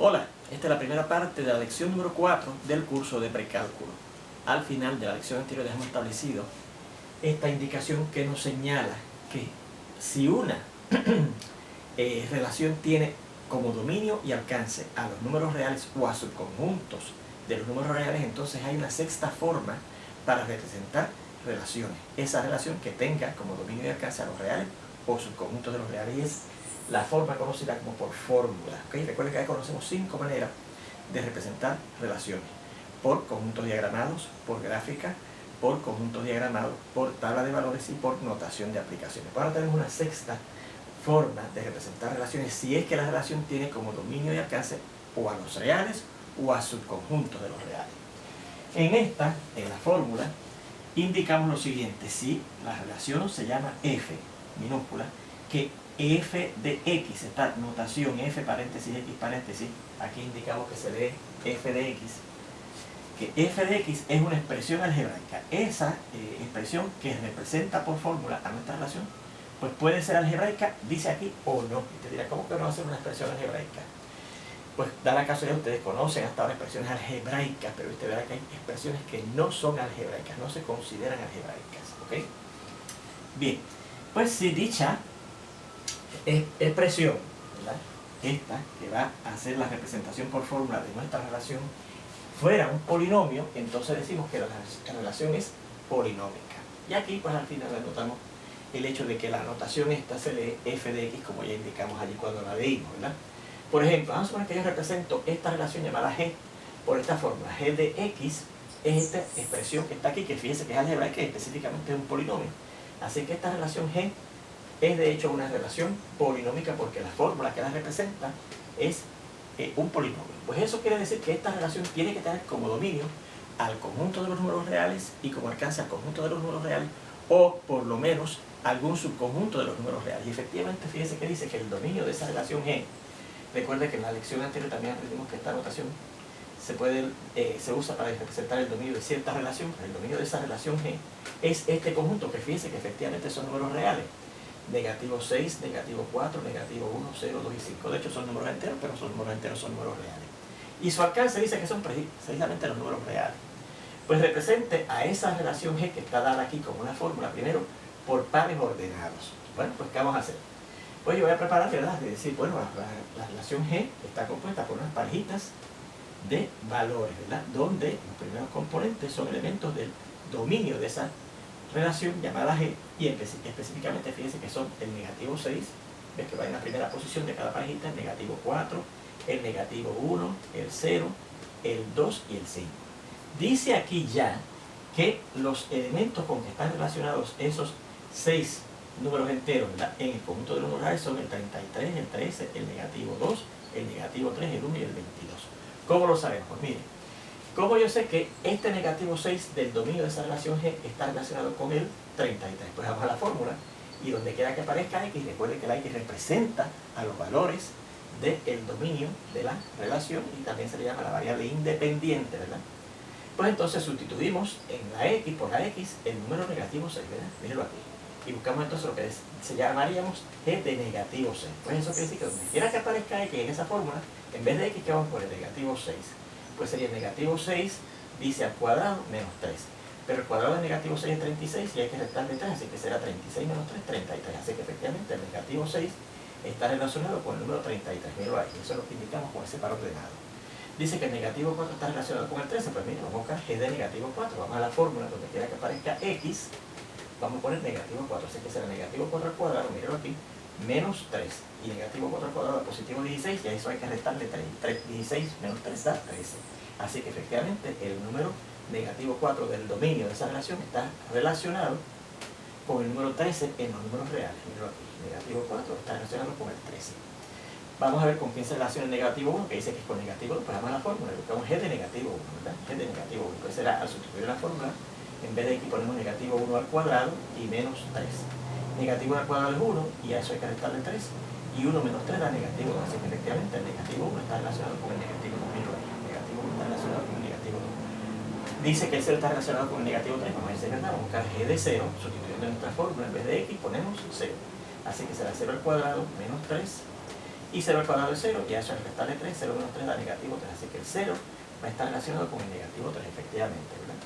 Hola, esta es la primera parte de la lección número 4 del curso de precálculo. Al final de la lección anterior hemos establecido esta indicación que nos señala que si una relación tiene como dominio y alcance a los números reales o a subconjuntos de los números reales, entonces hay una sexta forma para representar relaciones. Esa relación que tenga como dominio y alcance a los reales o subconjuntos de los reales, y es la forma conocida como por fórmula. ¿Okay? Recuerden que ahí conocemos 5 maneras de representar relaciones: por conjuntos diagramados, por gráfica, por conjuntos diagramados, por tabla de valores y por notación de aplicaciones. Ahora tenemos una sexta forma de representar relaciones si es que la relación tiene como dominio y alcance o a los reales o a subconjuntos de los reales. En la fórmula, indicamos lo siguiente: si la relación se llama f minúscula, que f de x, esta notación f paréntesis x paréntesis, aquí indicamos que se lee f de x, que f de x es una expresión algebraica. Esa expresión que representa por fórmula a nuestra relación, pues puede ser algebraica, dice aquí, o no. Y te dirá, ¿cómo que no va a ser una expresión algebraica? Pues da la casualidad, ustedes conocen hasta ahora expresiones algebraicas, pero usted verá que hay expresiones que no son algebraicas, no se consideran algebraicas, ¿ok? Bien, pues si dicha expresión, ¿verdad?, esta que va a ser la representación por fórmula de nuestra relación, fuera un polinomio, entonces decimos que la relación es polinómica. Y aquí pues al final anotamos el hecho de que la notación esta se lee f de x, como ya indicamos allí cuando la leímos, ¿verdad? Por ejemplo, vamos a suponer que yo represento esta relación llamada g por esta fórmula. G de x es esta expresión que está aquí, que fíjense que es algebraica y específicamente es un polinomio. Así que esta relación g es de hecho una relación polinómica porque la fórmula que la representa es un polinomio. Pues eso quiere decir que esta relación tiene que tener como dominio al conjunto de los números reales y como alcance al conjunto de los números reales, o por lo menos algún subconjunto de los números reales. Y efectivamente fíjense que dice que el dominio de esa relación g, recuerde que en la lección anterior también aprendimos que esta notación se usa para representar el dominio de cierta relación. El dominio de esa relación g es este conjunto, que fíjense que efectivamente son números reales: negativo 6, negativo 4, negativo 1, 0, 2 y 5. De hecho son números enteros, pero son números enteros, son números reales. Y su alcance dice que son precisamente los números reales. Pues represente a esa relación g que está dada aquí como una fórmula, primero por pares ordenados. Bueno, pues ¿qué vamos a hacer? Pues yo voy a preparar, ¿verdad?, de decir, bueno, la relación g está compuesta por unas parejitas de valores, ¿verdad?, donde los primeros componentes son elementos del dominio de esa relación llamada g, y específicamente fíjense que son el negativo 6, ves que va en la primera posición de cada parejita, el negativo 4, el negativo 1, el 0, el 2 y el 5. Dice aquí ya que los elementos con que están relacionados esos 6 números enteros, ¿verdad?, en el conjunto de los números reales son el 33, el 13, el negativo 2, el negativo 3, el 1 y el 22. ¿Cómo lo sabemos? Pues miren, ¿cómo yo sé que este negativo 6 del dominio de esa relación g está relacionado con el 33? Pues vamos a la fórmula, y donde quiera que aparezca x, recuerden que la x representa a los valores del dominio de la relación, y también se le llama la variable independiente, ¿verdad? Pues entonces sustituimos en la x por la x el número negativo 6, ¿verdad? Mírenlo aquí. Y buscamos entonces lo que se llamaríamos g de negativo 6. Pues eso quiere decir que donde quiera que aparezca x en esa fórmula, en vez de x, ¿qué vamos a poner? Negativo 6. Pues sería negativo 6 dice al cuadrado menos 3. Pero el cuadrado de negativo 6 es 36 y hay que restarle 3, así que será 36 menos 3, 33. Así que efectivamente el negativo 6 está relacionado con el número 33. Míralo ahí, eso es lo que indicamos con ese par ordenado. Dice que el negativo 4 está relacionado con el 13, pues mira, vamos a buscar g de negativo 4. Vamos a la fórmula, donde quiera que aparezca x, vamos a poner negativo 4, así que será negativo 4 al cuadrado, míralo aquí, menos 3. Y negativo 4 al cuadrado positivo 16, y a eso hay que restarle 3. 16 menos 3 da 13. Así que efectivamente el número negativo 4 del dominio de esa relación está relacionado con el número 13 en los números reales. Míralo aquí, negativo 4 está relacionado con el 13. Vamos a ver con quién se relaciona el negativo 1, que dice que es con negativo 1, pues vamos a la fórmula, buscamos g de negativo 1, ¿verdad? G de negativo 1, pues será, al sustituir la fórmula, en vez de aquí ponemos negativo 1 al cuadrado y menos 3. Negativo 1 al cuadrado es 1, y a eso hay que restarle 3, y 1 menos 3 da negativo 2, así que efectivamente el negativo 1 está relacionado con el negativo 2, míralo ahí, el negativo 1 está relacionado con el negativo 2. Dice que el 0 está relacionado con el negativo 3, vamos a ver si es verdad, vamos a buscar g de 0, sustituyendo nuestra fórmula, en vez de x ponemos 0. Así que será 0 al cuadrado menos 3, Y 0 al cuadrado es 0, y a eso es restarle 3, 0 menos 3 da negativo 3. Así que el 0 va a estar relacionado con el negativo 3, efectivamente, ¿verdad?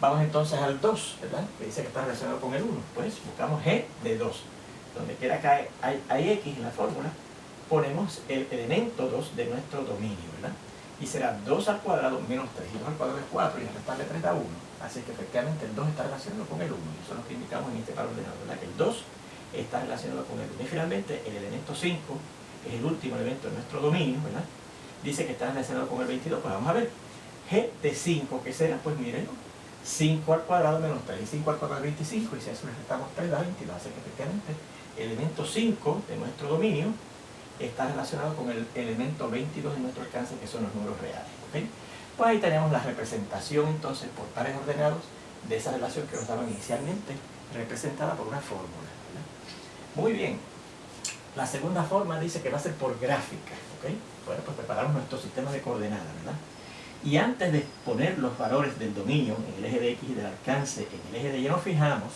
Vamos entonces al 2, ¿verdad? Que dice que está relacionado con el 1. Pues buscamos g de 2. Donde quiera que hay x en la fórmula, ponemos el elemento 2 de nuestro dominio, ¿verdad? Y será 2 al cuadrado menos 3. Y 2 al cuadrado es 4, y al restarle 3 da 1. Así que efectivamente el 2 está relacionado con el 1. Y eso es lo que indicamos en este par ordenado, ¿verdad? Que el 2 está relacionado con el 1. Y finalmente el elemento 5, que es el último elemento de nuestro dominio, ¿verdad? Dice que está relacionado con el 22. Pues vamos a ver. G de 5, ¿qué será? Pues miren, 5 al cuadrado menos 3. Y 5 al cuadrado es 25. Y si a eso le restamos 3 da 22. Así que efectivamente el elemento 5 de nuestro dominio está relacionado con el elemento 22 de nuestro alcance, que son los números reales. ¿Okay? Pues ahí tenemos la representación entonces por pares ordenados de esa relación que nos daban inicialmente, representada por una fórmula, ¿verdad? Muy bien. La segunda forma dice que va a ser por gráfica. ¿Okay? Bueno, pues preparamos nuestro sistema de coordenadas, ¿verdad? Y antes de poner los valores del dominio en el eje de X y del alcance en el eje de Y, nos fijamos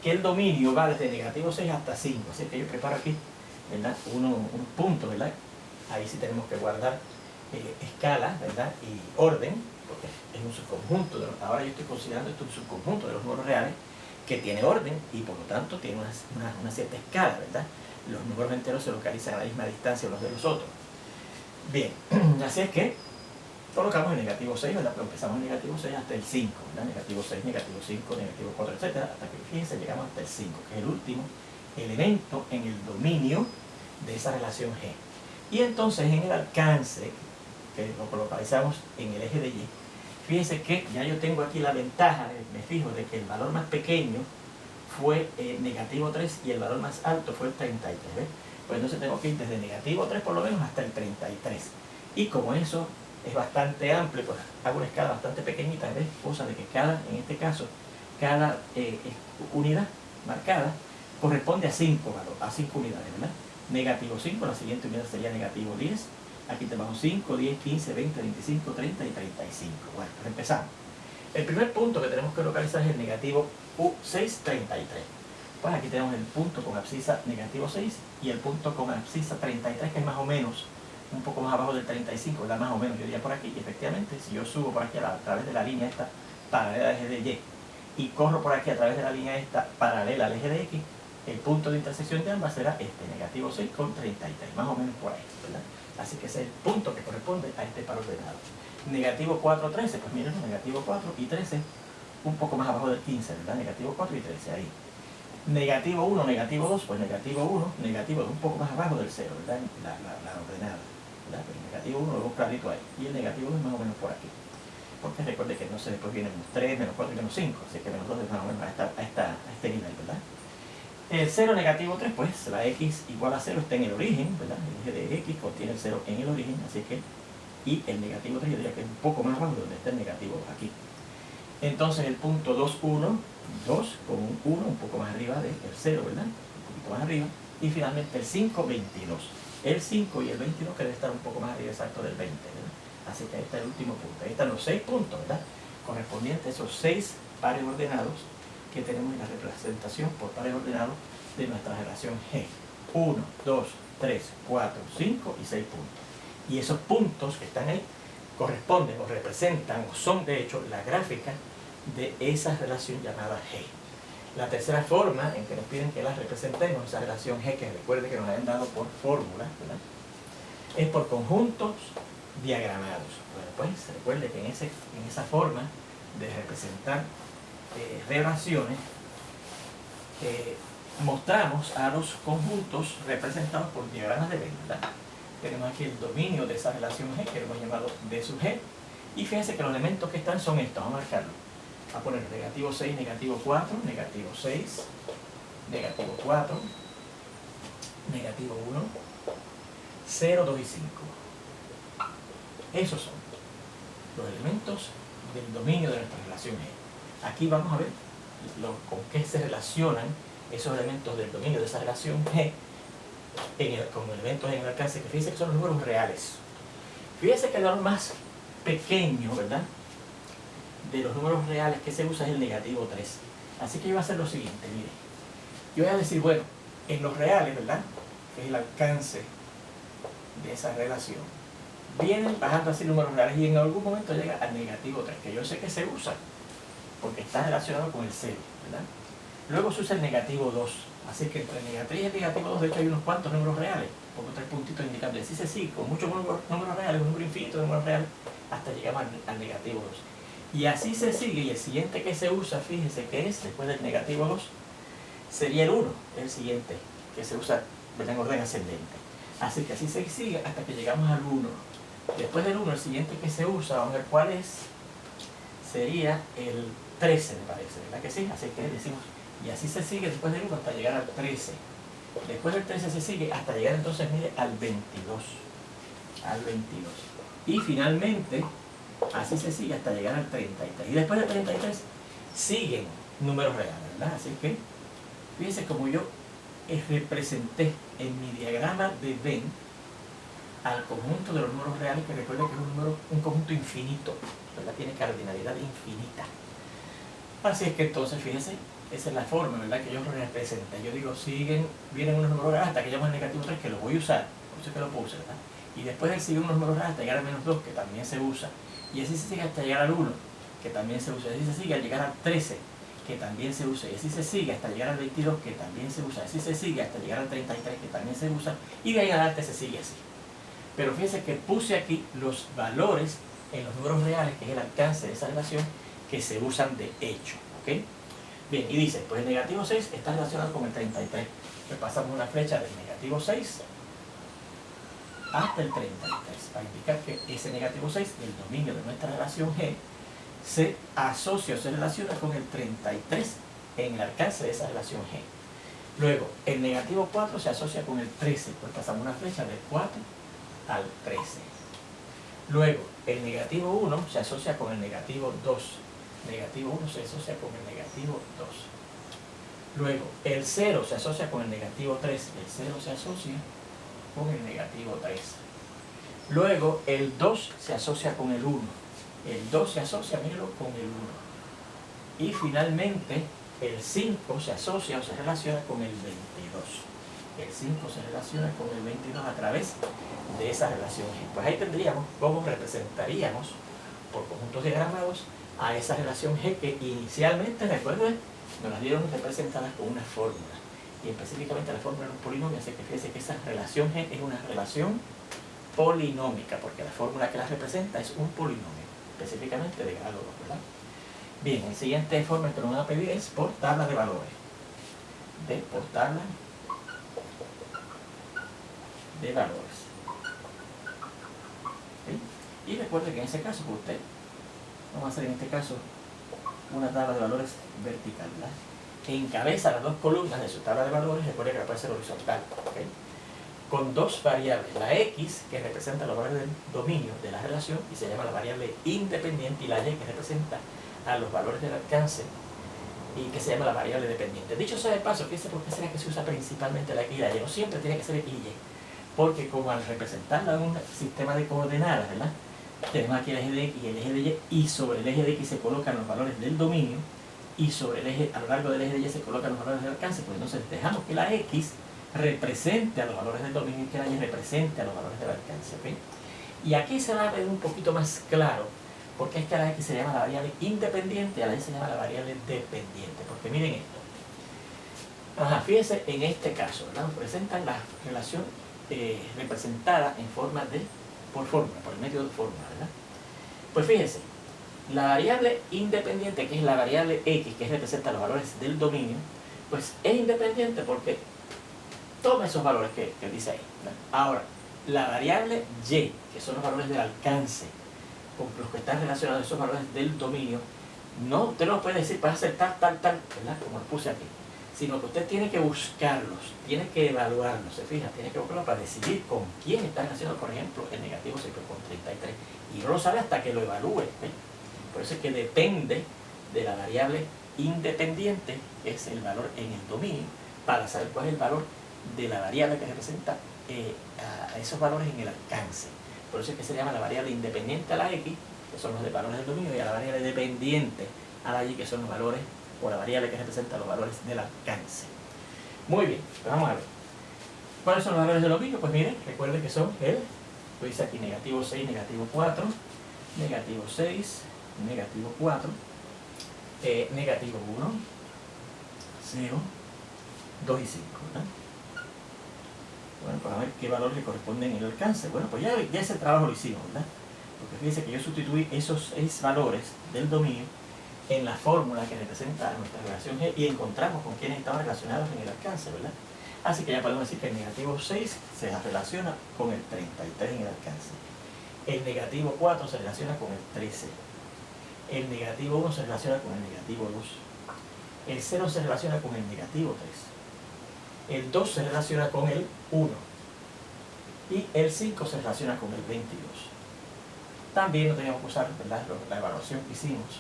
que el dominio va desde negativo 6 hasta 5. Así que yo preparo aquí, ¿verdad? Unos puntos, ¿verdad? Ahí sí tenemos que guardar escala, ¿verdad? Y orden, porque es un subconjunto. Ahora yo estoy considerando esto un subconjunto de los números reales que tiene orden y por lo tanto tiene una cierta escala, ¿verdad? Los números enteros se localizan a la misma distancia unos de los otros. Bien, así es que colocamos el negativo 6, ¿verdad? Pero empezamos en negativo 6 hasta el 5, ¿verdad? Negativo 6, negativo 5, negativo 4, etc. Hasta que, fíjense, llegamos hasta el 5, que es el último elemento en el dominio de esa relación G. Y entonces en el alcance, que lo localizamos en el eje de Y, fíjense que ya yo tengo aquí la ventaja, me fijo, de que el valor más pequeño fue negativo 3 y el valor más alto fue el 33, ¿ves? Pues entonces tengo que ir desde negativo 3 por lo menos hasta el 33. Y como eso es bastante amplio, pues hago una escala bastante pequeñita, ¿ves? Cosa de que en este caso, cada unidad marcada corresponde a 5 unidades, ¿verdad? Negativo 5, la siguiente unidad sería negativo 10. Aquí tenemos 5, 10, 15, 20, 25, 30 y 35. Bueno, pues empezamos. El primer punto que tenemos que localizar es el negativo 6, 33. Pues aquí tenemos el punto con abscisa negativo 6 y el punto con abscisa 33, que es más o menos un poco más abajo del 35, ¿verdad? Más o menos, yo diría por aquí. Y efectivamente, si yo subo por aquí a través de la línea esta paralela al eje de Y y corro por aquí a través de la línea esta paralela al eje de X, el punto de intersección de ambas será este, negativo 6 con 33, más o menos por ahí, ¿verdad? Así que ese es el punto que corresponde a este par ordenado. Negativo 4, 13, pues miren, negativo 4 y 13, un poco más abajo del 15, ¿verdad? Negativo 4 y 13, ahí. Negativo 1, negativo 2, pues negativo 1, negativo 2, un poco más abajo del 0, ¿verdad? La ordenada, ¿verdad? Pero negativo 1 lo veo clarito ahí, y el negativo 2 es más o menos por aquí. Porque recuerde que no sé, después vienen menos 3, menos 4 y menos 5, así que menos 2 es más o menos a este nivel, ¿verdad? El 0, negativo 3, pues la x igual a 0 está en el origen, ¿verdad? El eje de x contiene el 0 en el origen, así que, y el negativo 3 yo diría que es un poco más abajo de donde está el negativo 2 aquí. Entonces el punto 2, 1, 2 con un 1 un poco más arriba del 0, ¿verdad? Un poquito más arriba. Y finalmente el 5, 22. El 5 y el 22 que debe estar un poco más arriba exacto del 20, ¿verdad? Así que ahí está el último punto. Ahí están los 6 puntos, ¿verdad? Correspondientes a esos 6 pares ordenados que tenemos en la representación por pares ordenados de nuestra relación G. 1, 2, 3, 4, 5 y 6 puntos. Y esos puntos que están ahí corresponden o representan o son de hecho la gráfica de esa relación llamada G. La tercera forma en que nos piden que la representemos, esa relación G, que recuerde que nos hayan dado por fórmula, ¿verdad? Es por conjuntos diagramados. Bueno, pues recuerde que en esa forma de representar relaciones mostramos a los conjuntos representados por diagramas de Venn, ¿verdad? Tenemos aquí el dominio de esa relación G, que lo hemos llamado D sub G, y fíjense que los elementos que están son estos, vamos a marcarlo. A poner negativo 6, negativo 4, negativo 6, negativo 4, negativo 1, 0, 2 y 5. Esos son los elementos del dominio de nuestra relación G. Aquí vamos a ver con qué se relacionan esos elementos del dominio de esa relación G con elementos en el alcance, que fíjense que son los números reales. Fíjense que el valor más pequeño, ¿verdad?, de los números reales que se usa es el negativo 3. Así que yo voy a hacer lo siguiente, mire. Yo voy a decir, bueno, en los reales, ¿verdad?, que es el alcance de esa relación vienen bajando así números reales y en algún momento llega al negativo 3, que yo sé que se usa porque está relacionado con el 0, ¿verdad? Luego se usa el negativo 2, así que entre el negativo y el negativo 2 de hecho hay unos cuantos números reales, pongo 3 puntitos indicando, así se sigue, con muchos números reales, un número infinito de números reales, hasta llegamos al negativo 2. Y así se sigue, y el siguiente que se usa, fíjense que es, después del negativo 2, sería el 1, el siguiente, que se usa en orden ascendente. Así que así se sigue hasta que llegamos al 1. Después del 1, el siguiente que se usa, vamos a ver cuál es, sería el 13, me parece, ¿verdad que sí? Así que decimos, y así se sigue después del 1 hasta llegar al 13. Después del 13 se sigue hasta llegar entonces, mire, al 22. Al 22. Y finalmente, así se sigue hasta llegar al 33. Y después del 33 siguen números reales, ¿verdad? Así que, fíjense como yo representé en mi diagrama de Venn al conjunto de los números reales, que recuerden que es un conjunto infinito, ¿verdad? Tiene cardinalidad infinita. Así es que entonces, fíjense, esa es la forma, ¿verdad?, que yo representé. Yo digo, vienen unos números reales hasta que llegamos al negativo 3, que lo voy a usar, por eso es que lo puse, ¿verdad? Y después siguen unos números reales hasta llegar al menos 2, que también se usa. Y así se sigue hasta llegar al 1, que también se usa. Y así se sigue al llegar al 13, que también se usa. Y así se sigue hasta llegar al 22, que también se usa. Así se sigue hasta llegar al 33, que también se usa. Y de ahí en adelante se sigue así. Pero fíjense que puse aquí los valores en los números reales, que es el alcance de esa relación, que se usan de hecho, ¿ok? Bien, y dice, pues el negativo 6 está relacionado con el 33. Pues pasamos una flecha del negativo 6 hasta el 33, para indicar que ese negativo 6, el dominio de nuestra relación G, se asocia o se relaciona con el 33 en el alcance de esa relación G. Luego, el negativo 4 se asocia con el 13, pues pasamos una flecha del 4 al 13. Luego, el negativo 1 se asocia con el negativo 2. Negativo 1 se asocia con el negativo 2. Luego, el 0 se asocia con el negativo 3. El 0 se asocia con el negativo 3. Luego, el 2 se asocia con el 1. El 2 se asocia, mírenlo, con el 1. Y finalmente, el 5 se asocia o se relaciona con el 22. El 5 se relaciona con el 22 a través de esa relación G. Pues ahí tendríamos cómo representaríamos por conjuntos diagramados a esa relación G, que inicialmente, recuerden, nos las dieron representadas con una fórmula, y específicamente la fórmula era un polinomio. Así que fíjense que esa relación G es una relación polinómica, porque la fórmula que la representa es un polinomio, específicamente de grado 2, ¿verdad? Bien, la siguiente forma que nos van a pedir es por tabla de valores. Por tabla de valores. ¿Sí? Y recuerde que en ese caso, pues usted, vamos a hacer en este caso una tabla de valores vertical, ¿verdad? Que encabeza las dos columnas de su tabla de valores. Recuerde que la puede ser horizontal, ¿okay? Con dos variables, la X, que representa los valores del dominio de la relación y se llama la variable independiente, y la Y, que representa a los valores del alcance y que se llama la variable dependiente. Dicho sea de paso, fíjense por qué será que se usa principalmente la X y la Y. No siempre tiene que ser X y Y, porque como al representarla en un sistema de coordenadas, ¿verdad?, tenemos aquí el eje de X y el eje de Y, y sobre el eje de X se colocan los valores del dominio, y sobre el eje, a lo largo del eje de Y se colocan los valores del alcance. Pues entonces dejamos que la X represente a los valores del dominio y que la Y represente a los valores del alcance, ¿okay? Y aquí se va a ver un poquito más claro porque es que a la X se llama la variable independiente y a la Y se llama la variable dependiente. Porque miren esto. Fíjense en este caso, ¿verdad? Nos presentan la relación representada en forma de, por fórmula, por el medio de fórmula, ¿verdad? Pues fíjense, la variable independiente, que es la variable X, que representa los valores del dominio, pues es independiente porque toma esos valores que dice ahí, ¿verdad? Ahora, la variable Y, que son los valores del alcance, con los que están relacionados a esos valores del dominio, no, usted no puede decir para hacer tal, ¿verdad?, como lo puse aquí, sino que usted tiene que buscarlos, tiene que evaluarlos, se fija, tiene que buscarlos para decidir con quién está relacionado. Por ejemplo, el negativo se con 33, y no lo sabe hasta que lo evalúe, ¿eh? Por eso es que depende de la variable independiente, que es el valor en el dominio, para saber cuál es el valor de la variable que representa a esos valores en el alcance. Por eso es que se llama la variable independiente a la X, que son los de valores del dominio, y a la variable dependiente a la Y, que son los valores, o la variable que representa los valores del alcance. Muy bien, pues vamos a ver. ¿Cuáles son los valores del dominio? Pues miren, recuerden que son lo dice aquí, negativo 6, negativo 4, negativo 6, negativo 4, negativo 1, 0, 2 y 5, ¿verdad? Bueno, pues a ver qué valor le corresponde en el alcance. Bueno, pues ya ese trabajo lo hicimos, ¿verdad? Porque fíjense que yo sustituí esos 6 valores del dominio en la fórmula que representa nuestra relación G y encontramos con quiénes estaban relacionados en el alcance, ¿verdad? Así que ya podemos decir que el negativo 6 se relaciona con el 33 en el alcance. El negativo 4 se relaciona con el 13. El negativo 1 se relaciona con el negativo 2. El 0 se relaciona con el negativo 3. El 2 se relaciona con el 1. Y el 5 se relaciona con el 22. También no teníamos que usar, ¿verdad?, la evaluación que hicimos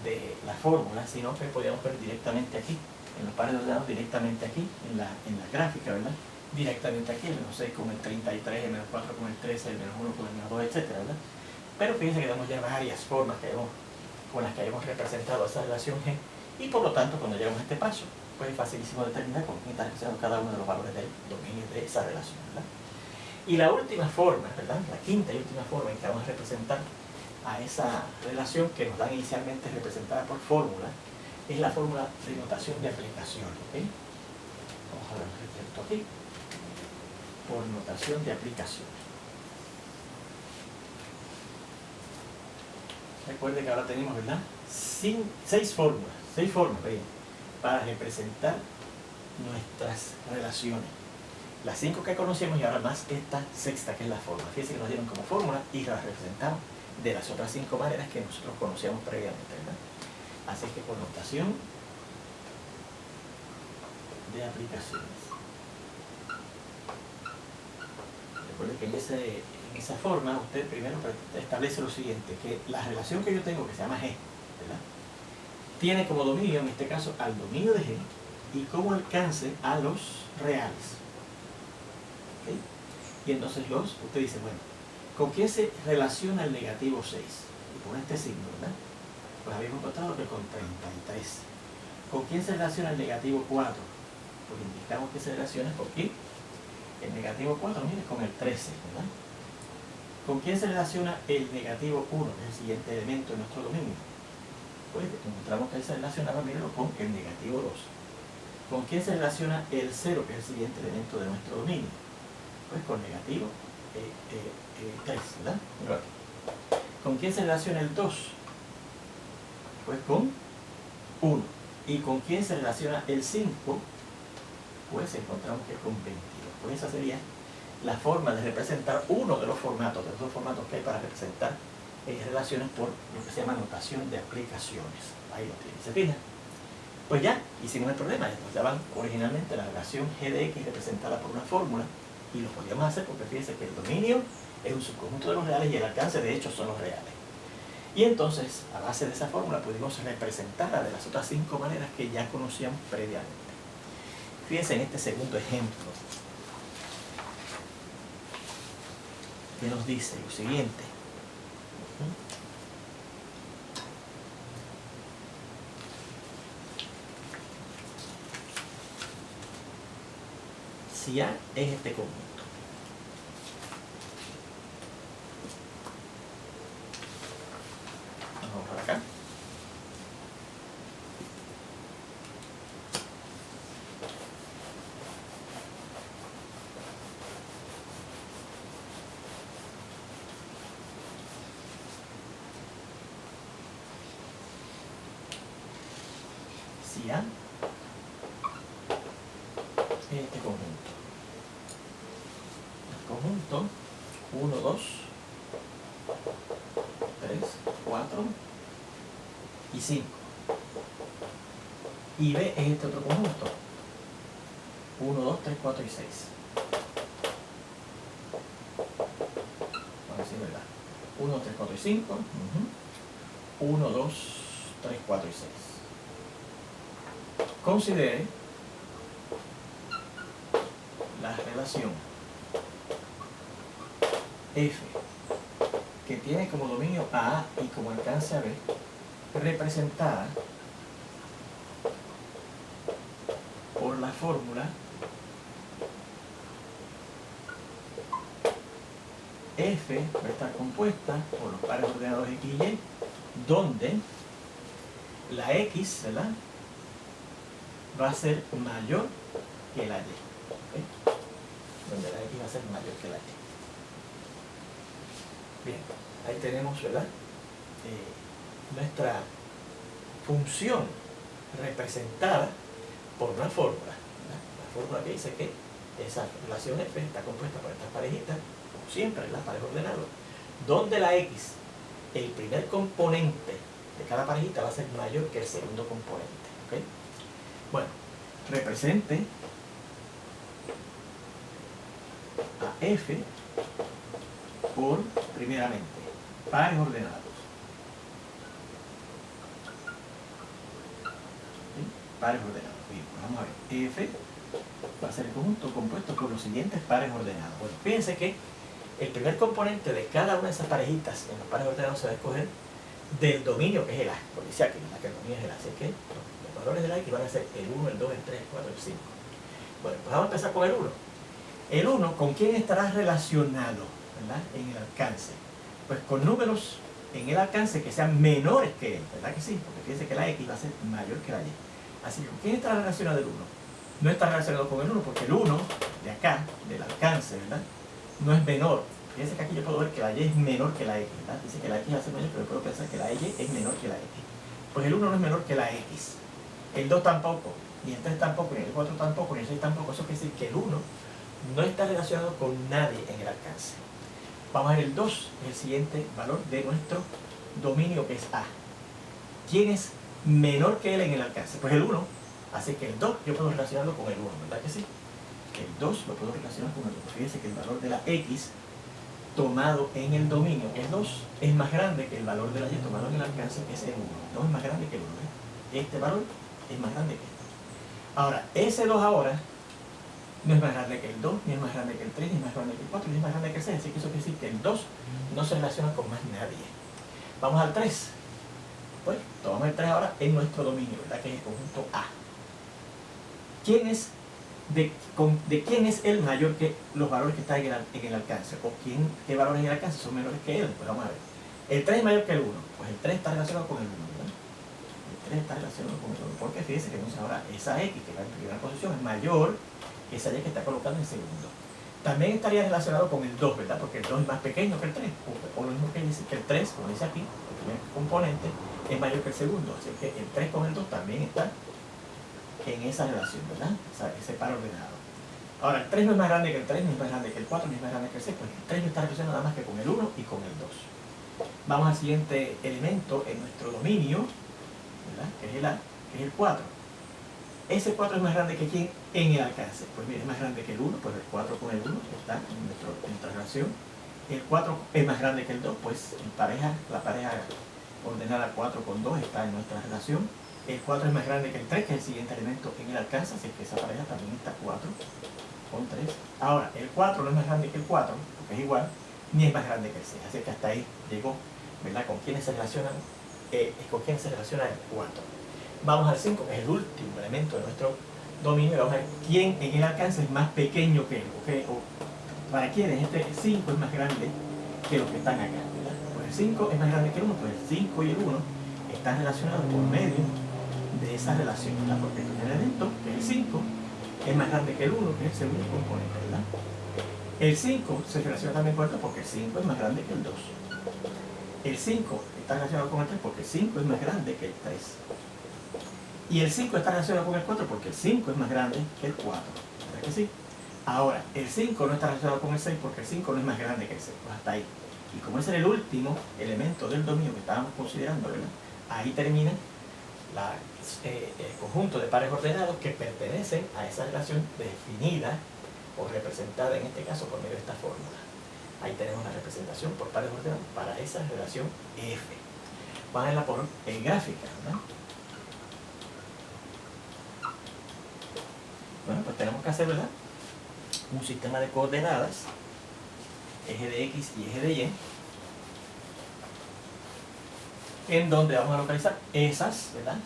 de la fórmula, sino que podíamos ver directamente aquí, en los pares de ordenados, directamente aquí, en la gráfica, ¿verdad? Directamente aquí, el menos 6 con el 33, el menos 4 con el 13, el menos 1 con el menos 2, etc., ¿verdad? Pero fíjense que tenemos ya varias formas con las que hemos representado esa relación G, y por lo tanto, cuando llegamos a este paso, pues es facilísimo determinar con quién está relacionado cada uno de los valores del dominio de esa relación, ¿verdad? Y la última forma, ¿verdad?, la quinta y última forma en que vamos a representar a esa relación que nos dan inicialmente representada por fórmula, es la fórmula de notación de aplicación, ¿ok? Vamos a ver esto aquí, por notación de aplicación. Recuerden que ahora tenemos, ¿verdad?, 6 formas para representar nuestras relaciones. Las 5 que conocemos y ahora más esta sexta, que es la forma. Fíjense que nos dieron como fórmula y las representamos de las otras 5 maneras que nosotros conocíamos previamente, ¿verdad? Así que por notación de aplicaciones. Recuerde que en esa forma usted primero establece lo siguiente, que la relación que yo tengo, que se llama G, ¿verdad?, tiene como dominio, en este caso, al dominio de G y como alcance a los reales. ¿Okay? Y entonces usted dice, bueno, ¿con quién se relaciona el negativo 6? Y pone este signo, ¿verdad? Pues habíamos encontrado que con 33. ¿Con quién se relaciona el negativo 4? Pues indicamos que se relaciona con quién. El negativo 4, mire, con el 13, ¿verdad? ¿Con quién se relaciona el negativo 1, que es el siguiente elemento de nuestro dominio? Pues encontramos que él se relacionaba, mírenlo, con el negativo 2. ¿Con quién se relaciona el 0, que es el siguiente elemento de nuestro dominio? Pues con negativo 3, ¿verdad? ¿Con quién se relaciona el 2? Pues con 1. ¿Y con quién se relaciona el 5? Pues encontramos que es con 22. Pues esa sería la forma de representar uno de los formatos, de los 2 formatos que hay para representar relaciones por lo que se llama notación de aplicaciones. Ahí lo tienen, ¿se fijan? Pues ya hicimos el problema, nos daban originalmente la relación G de X representada por una fórmula, y lo podíamos hacer porque fíjense que el dominio es un subconjunto de los reales y el alcance de hecho son los reales. Y entonces, a base de esa fórmula, pudimos representarla de las otras 5 maneras que ya conocíamos previamente. Fíjense en este segundo ejemplo, que nos dice lo siguiente. Si A es este conjunto, vamos para acá. Si A es este conjunto, el conjunto 1, 2, 3, 4 y 5. Y B es este otro conjunto, 1, 2, 3, 4 y 6. Vamos a decir verdad. 1, 2, 3, 4 y 5. 1, 2, 3, 4 y 6. Considere la relación F, que tiene como dominio a A y como alcance a B, representada por la fórmula F va a estar compuesta por los pares ordenados X y Y, donde la X, ¿verdad?, va a ser mayor que la Y. ¿Okay? Donde la X va a ser mayor que la Y. Bien, ahí tenemos, ¿verdad?, nuestra función representada por una fórmula, ¿verdad? La fórmula que dice que esa relación F está compuesta por estas parejitas, como siempre, las pares ordenados, donde la X, el primer componente de cada parejita, va a ser mayor que el segundo componente. ¿Okay? Bueno, represente a F por, primeramente, pares ordenados. ¿Sí? Pares ordenados. Bien, pues vamos a ver. F va a ser el conjunto compuesto por los siguientes pares ordenados. Bueno, fíjense que el primer componente de cada una de esas parejitas en los pares ordenados se va a escoger del dominio que es el A. Porque dice aquí, que el dominio es el A. Así que los valores del A van a ser el 1, el 2, el 3, el 4, el 5. Bueno, pues vamos a empezar con el 1. El 1, ¿con quién estará relacionado, ¿verdad?, en el alcance? Pues con números en el alcance que sean menores que él, ¿verdad que sí? Porque fíjense que la X va a ser mayor que la Y. Así que ¿con quién estará relacionado el 1? No está relacionado con el 1 porque el 1 de acá, del alcance, ¿verdad?, no es menor. Fíjense que aquí yo puedo ver que la Y es menor que la X, ¿verdad? Dice que la X va a ser mayor, pero yo puedo pensar que la Y es menor que la X. Pues el 1 no es menor que la X. El 2 tampoco, ni el 3 tampoco, ni el 4 tampoco, ni el 6 tampoco. Eso quiere decir que el 1 no está relacionado con nadie en el alcance. Vamos a ver el 2, el siguiente valor de nuestro dominio, que es A. ¿Quién es menor que él en el alcance? Pues el 1. Así que el 2 yo puedo relacionarlo con el 1, ¿verdad que sí? El 2 lo puedo relacionar con el 1. Fíjense que el valor de la X tomado en el dominio, que es 2, es más grande que el valor de la Y tomado en el alcance, que es el 1. No es más grande que el 1. Este valor es más grande que este. Ahora, ese 2 ahora no es más grande que el 2, ni es más grande que el 3, ni es más grande que el 4, ni es más grande que el 6. Así que eso quiere decir que el 2 no se relaciona con más nadie. Vamos al 3. Pues tomamos el 3 ahora en nuestro dominio, ¿verdad?, que es el conjunto A. ¿De quién es el mayor que los valores que están en el alcance? ¿O qué valores en el alcance son menores que él? Pues vamos a ver. El 3 es mayor que el 1. Pues el 3 está relacionado con el 1, ¿verdad? El 3 está relacionado con el 1. Porque fíjense que entonces ahora esa X, que va en primera posición, es mayor que esa Y que está colocando en segundo. También estaría relacionado con el 2, ¿verdad? Porque el 2 es más pequeño que el 3. O lo mismo que dice que el 3, como dice aquí, el primer componente, es mayor que el segundo. Así que el 3 con el 2 también está en esa relación, ¿verdad? Ese par ordenado. Ahora, el 3 no es más grande que el 3, ni es más grande que el 4, ni es más grande que el 6, pues el 3 no está relacionado nada más que con el 1 y con el 2. Vamos al siguiente elemento en nuestro dominio, ¿verdad?, que es el A, que es el 4. Ese 4 es más grande que ¿quién en el alcance? Pues mire, es más grande que el 1, pues el 4 con el 1 está en nuestra relación. El 4 es más grande que el 2, pues la pareja ordenada 4 con 2 está en nuestra relación. El 4 es más grande que el 3, que es el siguiente elemento en el alcance, así que esa pareja también está 4 con 3. Ahora, el 4 no es más grande que el 4, porque es igual, ni es más grande que el 6. Así que hasta ahí llegó, ¿verdad?, con quiénes se relacionan, con quién se relaciona el 4. Vamos al 5, que es el último elemento de nuestro dominio, y vamos a ver quién en el alcance es más pequeño que él. ¿Okay? O para quienes este 5 es más grande que los que están acá, ¿verdad? Pues el 5 es más grande que el 1, pues el 5 y el 1 están relacionados por medio de esa relación, ¿verdad? Porque el primer elemento, que es el 5, es más grande que el 1, que es el segundo componente, ¿verdad? El 5 se relaciona también con esto porque el 5 es más grande que el 2. El 5 está relacionado con el 3 porque el 5 es más grande que el 3. Y el 5 está relacionado con el 4 porque el 5 es más grande que el 4. ¿Verdad que sí? Ahora, el 5 no está relacionado con el 6 porque el 5 no es más grande que el 6. Pues hasta ahí. Y como ese era el último elemento del dominio que estábamos considerando, ¿verdad?, ahí termina el conjunto de pares ordenados que pertenecen a esa relación definida o representada en este caso por medio de esta fórmula. Ahí tenemos la representación por pares ordenados para esa relación F. Vamos a verla por gráfica, ¿verdad? Bueno, pues tenemos que hacer, ¿verdad?, un sistema de coordenadas, eje de X y eje de Y, en donde vamos a localizar esas, ¿verdad?,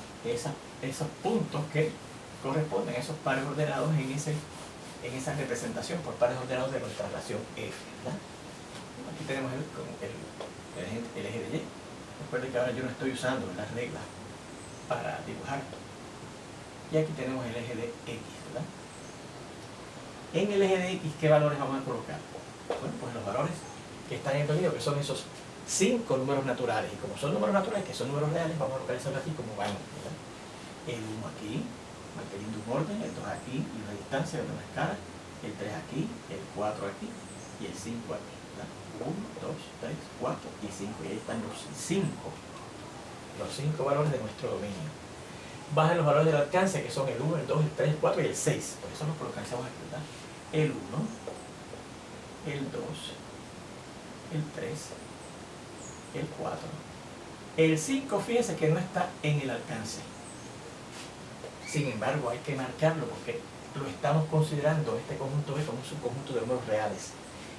esos puntos que corresponden a esos pares ordenados en esa representación por pares ordenados de nuestra relación F, ¿verdad? Aquí tenemos el eje de Y. Recuerden que ahora yo no estoy usando las reglas para dibujar. Y aquí tenemos el eje de X, ¿verdad? En el eje de X, ¿qué valores vamos a colocar? Bueno, pues los valores que están en el dominio, que son esos 5 números naturales. Y como son números naturales, que son números reales, vamos a localizarlos aquí como van, ¿verdad? El 1 aquí, manteniendo un orden, el 2 aquí y una distancia de una escala, el 3 aquí, el 4 aquí y el 5 aquí, ¿verdad? 1, 2, 3, 4 y 5. Y ahí están los 5 valores de nuestro dominio. Bajen los valores del alcance, que son el 1, el 2, el 3, el 4 y el 6. Por eso los localizamos aquí, ¿verdad? El 1, el 2, el 3, el 4. El 5, fíjense que no está en el alcance. Sin embargo, hay que marcarlo porque lo estamos considerando este conjunto B como un subconjunto de números reales.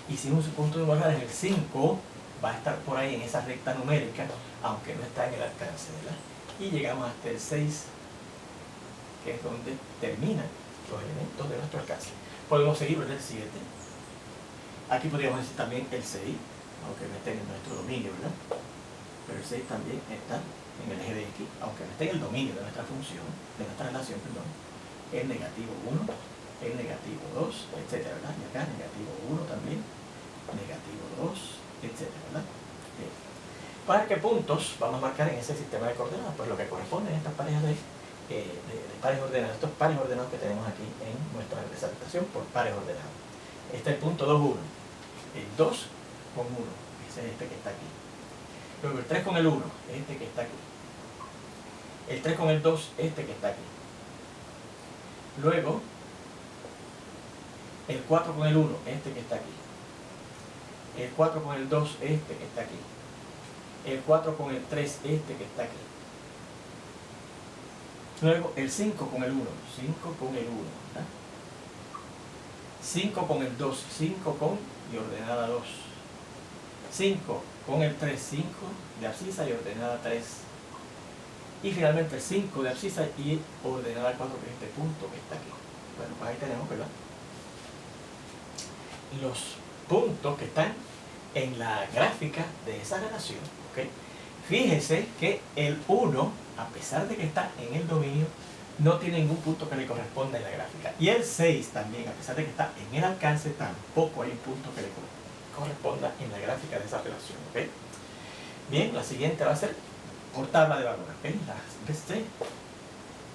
Y si es un subconjunto de números reales, el 5 va a estar por ahí en esa recta numérica, aunque no está en el alcance, ¿verdad? Y llegamos hasta el 6, que es donde terminan los elementos de nuestro alcance. Podemos seguir en el 7. Aquí podríamos decir también el 6, aunque no esté en nuestro dominio, ¿verdad? Pero el 6 también está en el eje de X, aunque no esté en el dominio de nuestra función, de nuestra relación, perdón. El negativo 1, el negativo 2, etcétera, ¿verdad? Y acá negativo 1 también, negativo 2, etcétera, ¿verdad? Bien. ¿Para qué puntos vamos a marcar en ese sistema de coordenadas? Pues lo que corresponde a estas parejas de pares ordenados, estos pares ordenados que tenemos aquí en nuestra representación por pares ordenados. Este es el punto 2, 1. El 2 con 1, ese es este que está aquí. Luego el 3 con el 1, este que está aquí. El 3 con el 2, este que está aquí. Luego, el 4 con el 1, este que está aquí. El 4 con el 2, este que está aquí. El 4 con el 3, este que está aquí. Luego, el 5 con el 1, 5 con el 1, ¿verdad? 5 con el 2, 5 con y ordenada 2. 5 con el 3, 5 de abscisa y ordenada 3. Y finalmente el 5 de abscisa y ordenada 4, que es este punto que está aquí. Bueno, pues ahí tenemos, ¿verdad? Los puntos que están en la gráfica de esa relación, ¿ok? Fíjese que el 1, a pesar de que está en el dominio, no tiene ningún punto que le corresponda en la gráfica. Y el 6 también, a pesar de que está en el alcance, tampoco hay un punto que le corresponda en la gráfica de esa relación, ¿ok? Bien, la siguiente va a ser por tabla de valores, ¿ok?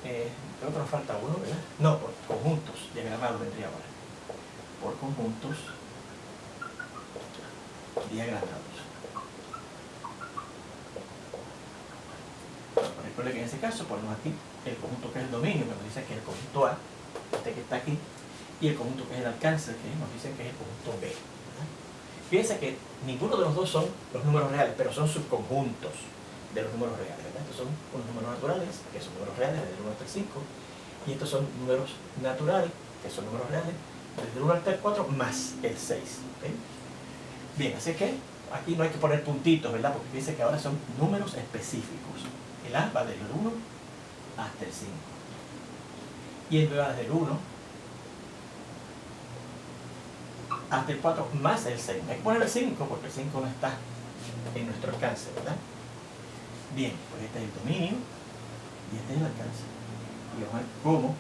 Creo que nos falta uno, ¿verdad? No, por conjuntos, diagramado vendría ahora. Por conjuntos diagramados. Bueno, recuerde que en ese caso ponemos aquí el conjunto que es el dominio, que nos dice que es el conjunto A, este que está aquí, y el conjunto que es el alcance, que nos dice que es el conjunto B, ¿verdad? Fíjense que ninguno de los dos son los números reales, pero son subconjuntos de los números reales, ¿verdad? Estos son unos números naturales, que son números reales desde el 1 hasta el 5, y estos son números naturales, que son números reales desde el 1 hasta el 4, más el 6, ¿okay? Bien, así que aquí no hay que poner puntitos, ¿verdad? Porque fíjense que ahora son números específicos. El A va desde el 1 hasta el 5. Y el B va desde el 1 hasta el 4 más el 6. No hay que poner el 5 porque el 5 no está en nuestro alcance, ¿verdad? Bien, pues este es el dominio y este es el alcance. Y vamos a ver cómo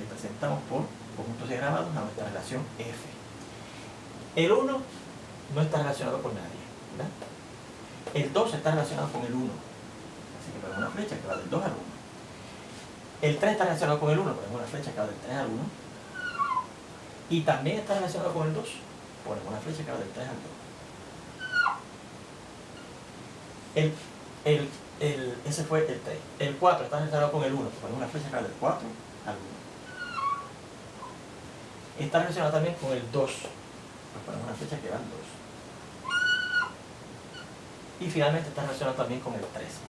representamos por conjuntos diagramados a nuestra relación F. El 1 no está relacionado con nadie, ¿verdad? El 2 está relacionado con el 1. Así que ponemos una flecha que va del 2 al 1. El 3 está relacionado con el 1, ponemos una flecha que va del 3 al 1. Y también está relacionado con el 2, ponemos una flecha que va del 3 al 2. Ese fue el 3. El 4 está relacionado con el 1, ponemos una flecha que va del 4 al 1. Está relacionado también con el 2, pues ponemos una flecha que va al 2. Y finalmente está relacionado también con el 3.